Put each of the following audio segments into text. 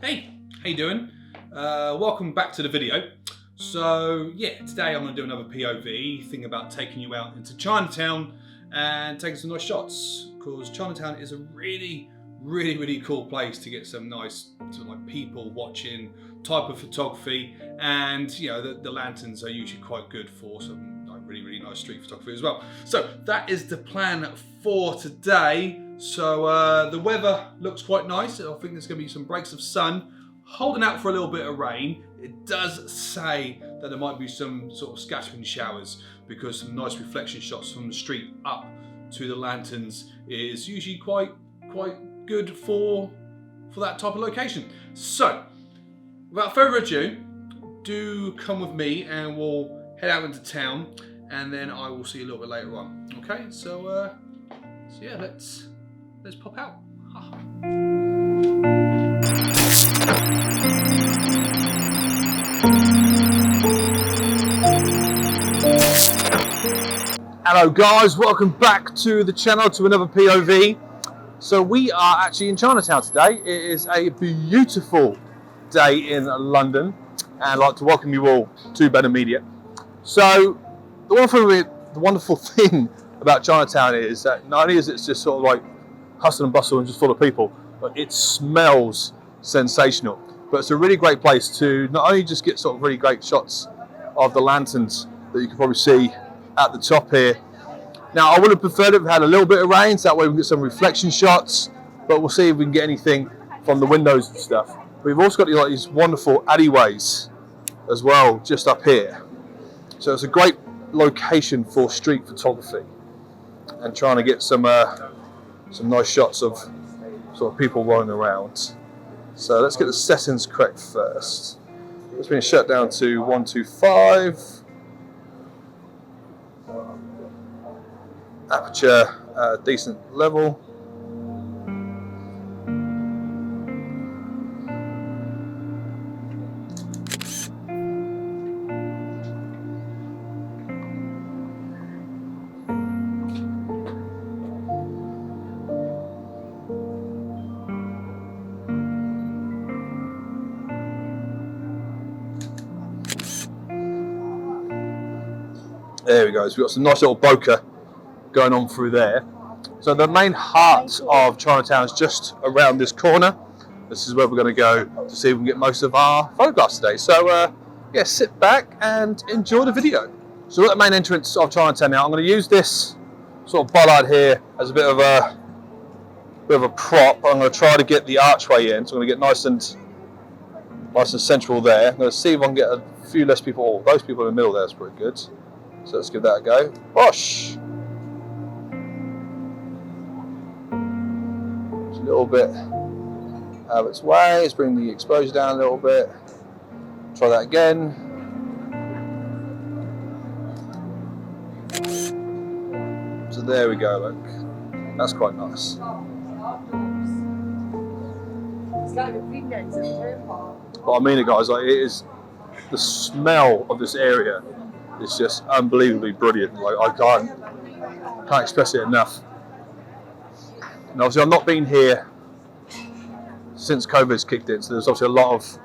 Hey, how you doing? Welcome back to the video. So yeah, today I'm going to do another POV, thing about taking you out into Chinatown and taking some nice shots, because Chinatown is a really cool place to get some nice people watching type of photography, and you know the lanterns are usually quite good for some really nice street photography as well. So that is the plan for today. So the weather looks quite nice. I think there's going to be some breaks of sun, holding out for a little bit of rain. It does say that there might be some sort of scattering showers, because some nice reflection shots from the street up to the lanterns is usually quite good for that type of location. So without further ado, do come with me and we'll head out into town, and then I will see you a little bit later on. Okay, so yeah, let's pop out. Hello guys, welcome back to the channel, to another POV. So we are actually in Chinatown today. It is a beautiful day in London, and I'd like to welcome you all to Benham Media. So the wonderful thing about Chinatown is that not only is it just sort of like hustle and bustle and just full of people, but it smells sensational. But it's a really great place to not only just get sort of really great shots of the lanterns that you can probably see at the top here. Now I would have preferred if we had a little bit of rain, so that way we can get some reflection shots, but we'll see if we can get anything from the windows and stuff. We've also got these wonderful alleyways as well just up here. So it's a great location for street photography and trying to get some nice shots of sort of people rolling around. So let's get the settings correct first. It's been shut down to 125. Aperture decent level. There we go. So we've got some nice little bokeh going on through there. So the main heart of Chinatown is just around this corner. This is where we're going to go to see if we can get most of our photographs today. So yeah, sit back and enjoy the video. So we're at the main entrance of Chinatown now. I'm going to use this sort of bollard here as a bit of a prop. I'm going to try to get the archway in, so I'm going to get nice and central there. I'm going to see if I can get a few less people. Oh, those people in the middle there is pretty good. So let's give that a go. Bosh! Just a little bit out of its way. Let's bring the exposure down a little bit. Try that again. So there we go, look. That's quite nice. But I mean it, guys, like, it is, the smell of this area is just unbelievably brilliant. Like, I can't express it enough. And obviously I've not been here since COVID's kicked in, so there's obviously a lot of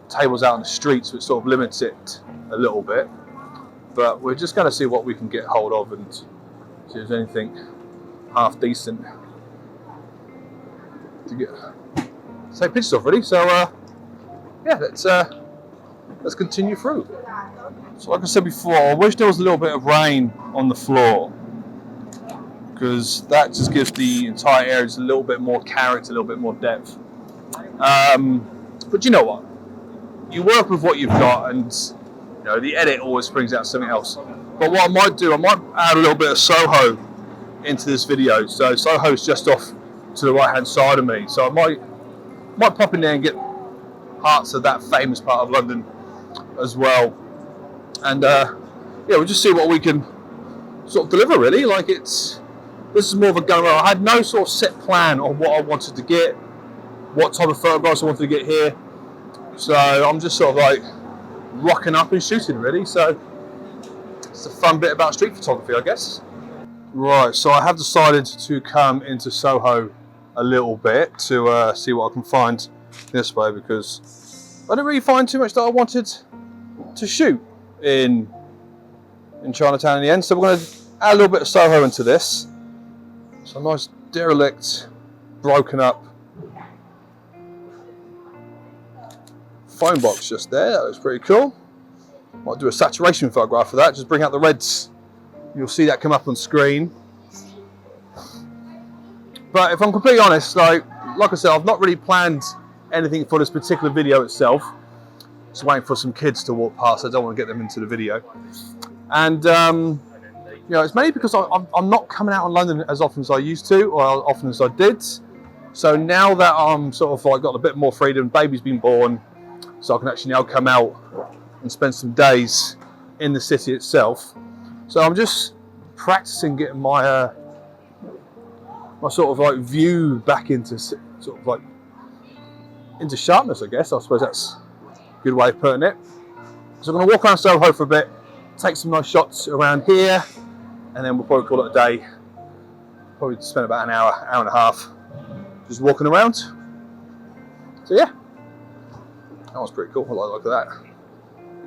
tables out on the streets, which sort of limits it a little bit. But we're just going to see what we can get hold of and see if there's anything half decent to take pictures of, really. So yeah, let's continue through. So like I said before, I wish there was a little bit of rain on the floor, because that just gives the entire area just a little bit more character, a little bit more depth. But you know what? You work with what you've got, and you know the edit always brings out something else. But what I might do, I might add a little bit of Soho into this video. So Soho's just off to the right-hand side of me. So I might pop in there and get parts of that famous part of London as well. And yeah, we'll just see what we can sort of deliver, really. Like, this is more of a go around. I had no sort of set plan on what I wanted to get, what type of photographs I wanted to get here. So I'm just sort of like rocking up and shooting, really. So it's the fun bit about street photography, I guess. Right, so I have decided to come into Soho a little bit to see what I can find this way because I didn't really find too much that I wanted to shoot in Chinatown in the end. So we're going to add a little bit of Soho into this. So a nice derelict, broken up phone box just there. That looks pretty cool. Might do a saturation photograph for that, just bring out the reds. You'll see that come up on screen. But if I'm completely honest, like I said, I've not really planned anything for this particular video itself. Just waiting for some kids to walk past. I don't want to get them into the video. And you know, it's mainly because I'm not coming out in London as often as I used to, or as often as I did. So now that I'm sort of like got a bit more freedom, baby's been born, so I can actually now come out and spend some days in the city itself. So I'm just practicing getting my my sort of like view back into sort of like into sharpness, I guess. I suppose that's a good way of putting it. So I'm going to walk around Soho for a bit, take some nice shots around here, and then we'll probably call it a day. Probably spend about an hour, hour and a half just walking around. So yeah, that was pretty cool. I like the look of that.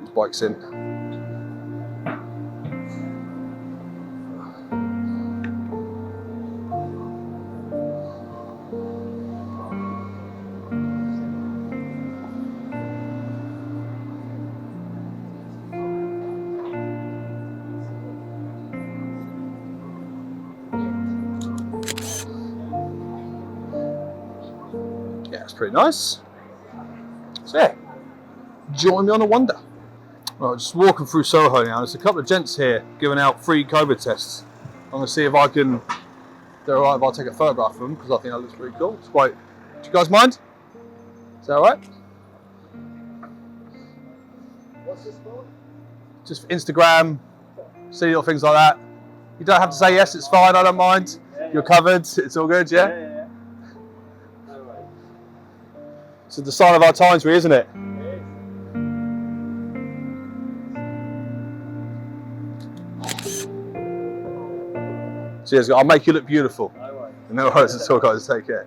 These bikes in. Yeah, it's pretty nice. So yeah, join me on a wander. Well, just walking through Soho now. There's a couple of gents here giving out free Cobra tests. I'm going to see if I can, they're alright if I take a photograph of them, because I think that looks pretty cool. It's quite, do you guys mind? Is that alright? What's this for? Just for Instagram, see little things like that. You don't have to say yes, it's fine, I don't mind. Yeah, You're covered, it's all good, yeah? Yeah. No way. It's the sign of our times, really, isn't it? Cheers, I'll make you look beautiful. No way. No worries at all, guys, take care.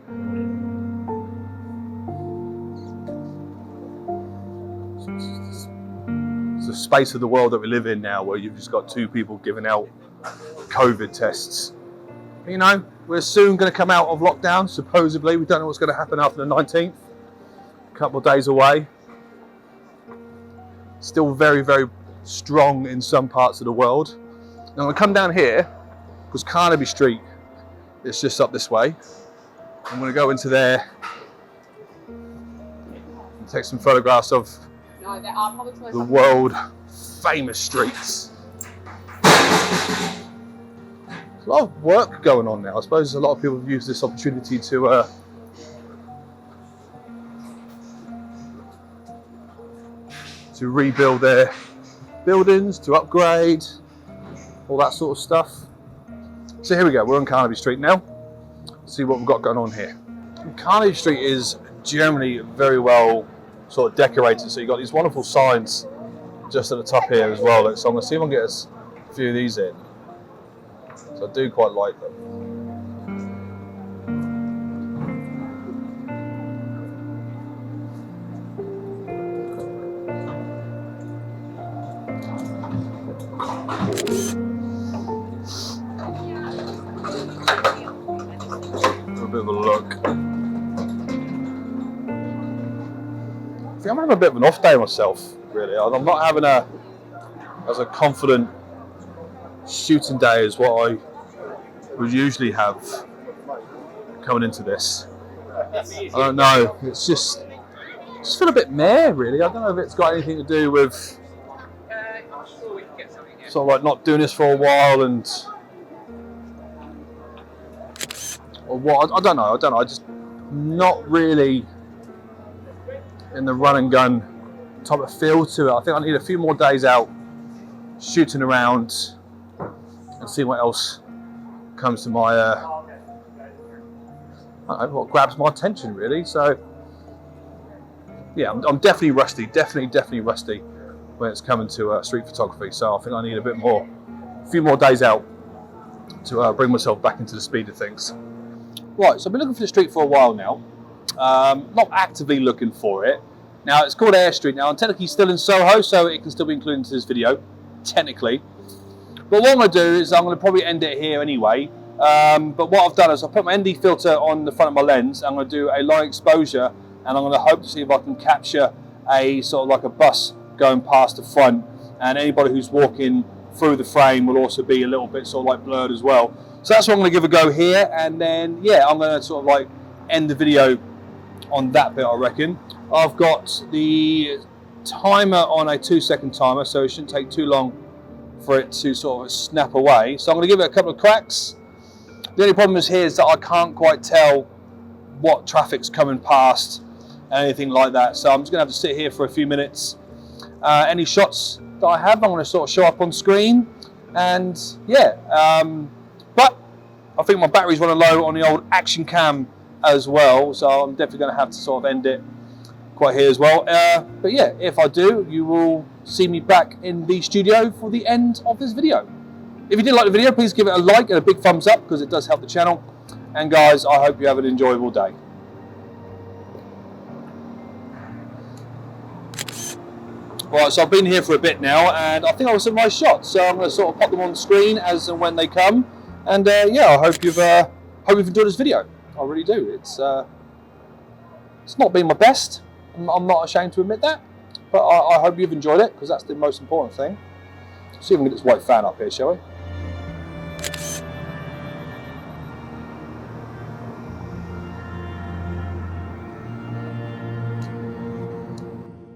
It's the space of the world that we live in now, where you've just got two people giving out COVID tests. You know, we're soon going to come out of lockdown, supposedly. We don't know what's going to happen after the 19th. A couple of days away. Still very, very strong in some parts of the world. Now, I'm going to come down here, because Carnaby Street is just up this way. I'm going to go into there and take some photographs of the world famous streets. There's a lot of work going on now. I suppose a lot of people have used this opportunity to rebuild their buildings, to upgrade, all that sort of stuff. So here we go, we're on Carnaby Street now. Let's see what we've got going on here. Carnaby Street is generally very well sort of decorated, so you've got these wonderful signs just at the top here as well. So I'm going to see if I can get us a few of these in. So I do quite like them. A bit of a look. I think I'm having a bit of an off day myself, really. I'm not having as a confident shooting day as what I would usually have coming into this. I don't know, it's just feel a bit meh, really. I don't know if it's got anything to do with sort of like not doing this for a while and or what. I don't know. I just not really in the run and gun type of feel to it. I think I need a few more days out shooting around and see what else comes to my I don't know, what grabs my attention, really. So yeah, I'm definitely rusty, definitely rusty when it's coming to street photography. So I think I need a few more days out to bring myself back into the speed of things. Right, so I've been looking for the street for a while now. not actively looking for it. Now it's called Air Street now. I'm technically still in Soho, so it can still be included into this video, technically. But what I'm going to do is I'm going to probably end it here anyway. But what I've done is I've put my ND filter on the front of my lens. I'm going to do a long exposure, and I'm going to hope to see if I can capture a sort of like a bus going past the front, and anybody who's walking through the frame will also be a little bit sort of like blurred as well. So that's what I'm going to give a go here, and then yeah, I'm going to sort of like end the video on that bit, I reckon. I've got the timer on a 2-second timer, so it shouldn't take too long for it to sort of snap away. So I'm going to give it a couple of cracks. The only problem is here is that I can't quite tell what traffic's coming past and anything like that. So I'm just going to have to sit here for a few minutes. Any shots that I have, I'm going to sort of show up on screen. And yeah, but I think my battery's running low on the old action cam as well. So I'm definitely going to have to sort of end it quite here as well. But yeah, if I do, you will see me back in the studio for the end of this video. If you did like the video, please give it a like and a big thumbs up, because it does help the channel. And guys, I hope you have an enjoyable day. Right, so I've been here for a bit now, and I think I got some nice shots. So I'm going to sort of pop them on screen as and when they come. And yeah, I hope you've enjoyed this video. I really do. It's not been my best. I'm not ashamed to admit that. But I hope you've enjoyed it, because that's the most important thing. Let's see if we can get this white fan up here, shall we?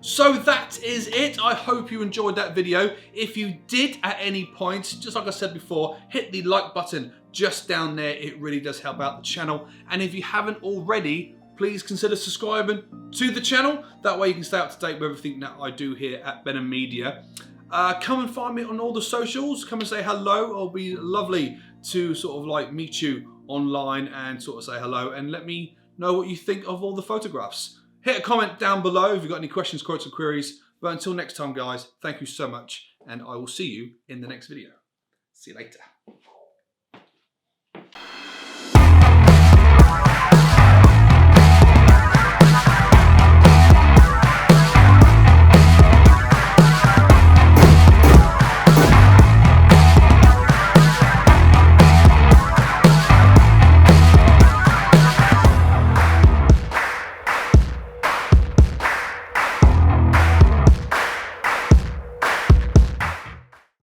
So that is it. I hope you enjoyed that video. If you did at any point, just like I said before, hit the like button just down there. It really does help out the channel. And if you haven't already, please consider subscribing to the channel. That way you can stay up to date with everything that I do here at Benham Media. Come and find me on all the socials. Come and say hello. It'll be lovely to sort of like meet you online and sort of say hello and let me know what you think of all the photographs. Hit a comment down below if you've got any questions, quotes, or queries. But until next time, guys, thank you so much, and I will see you in the next video. See you later.